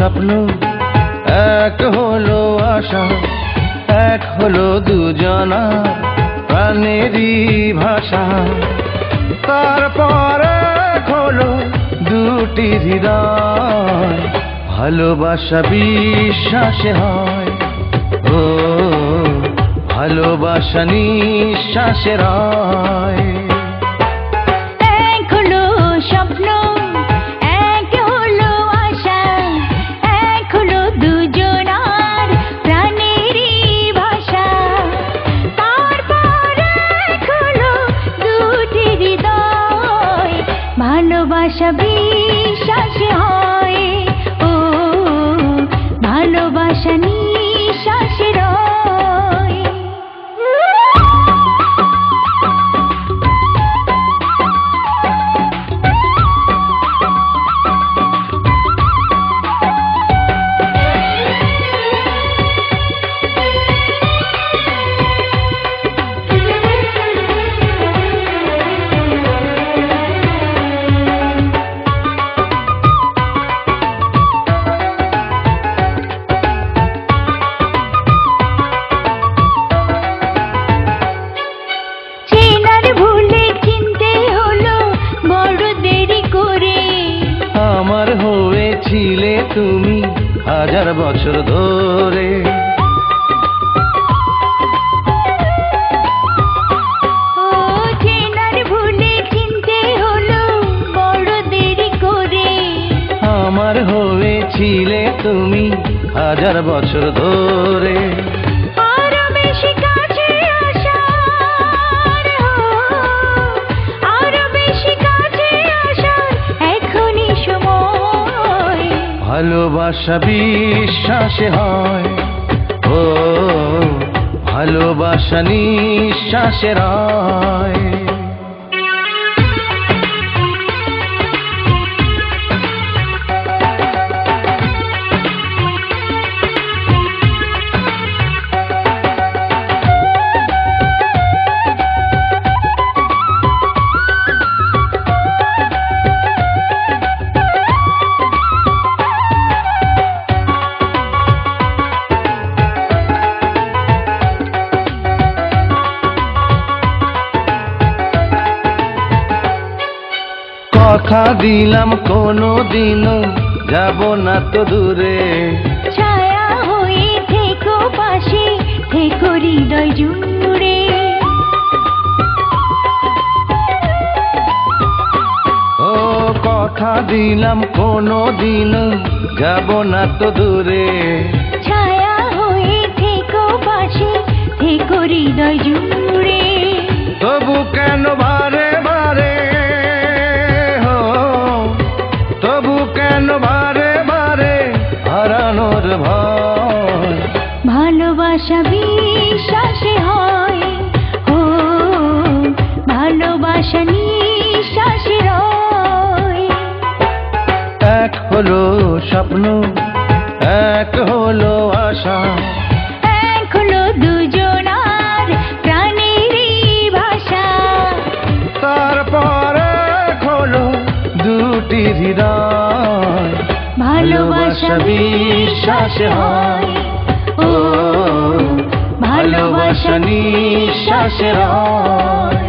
স্বপ্ন, এক হলো আশা, এক হলো দুজনা প্রাণেরই ভাষা। তারপর এক হলো দুটি হৃদয়, ভালোবাসা বিশ্বাসে হয়। ও ভালোবাসা নিঃশ্বাসে রয়। এক হলো স্বপ্ন, এক হলো আশা, এক হলো দুজনার প্রাণেরই ভাষা। তারপর এক হলো দুটি হৃদয়, ভালোবাসা বিশ্বাসে হয়। ও ভালোবাসা নিঃশ্বাসে রয়। আমার হয়েছিলে তুমি হাজার বছর ধরে। ও চেনার ভুলে চিনতে হলো বড় দেরি করে। আমার হয়েছিলে তুমি হাজার বছর ধরে। আরো বেশি কাছে আসার, আরো বেশি কাছে আসার এখনই সময়। ভালোবাসা বিশ্বাসে হয়। ও ভালোবাসা নিঃশ্বাসে রয়। কথা দিলাম কোনো দিনও যাব না তো দূরে। ছায়া হয়ে থেকো পাশে, থেকো হৃদয় জুড়ে। ও কথা দিলাম কোনো দিনও যাব না তো দূরে। ছায়া হয়ে থেকো পাশে, থেকো হৃদয় জুড়ে। তবু কেন বারে বারে, তবু কেন বারে বারে হারানোর ভয়। ভালোবাসা বিশ্বাসে হয়। ও ভালোবাসা নিঃশ্বাসে রয়। এক হলো স্বপ্ন, এক হলো আশা, এক হলো দুজনার প্রাণেরই ভাষা। তারপর এক হলো দুটি হৃদয়, ভালোবাসা বিশ্বাসে হয়। ও ভালোবাসা নিঃশ্বাসে রয়।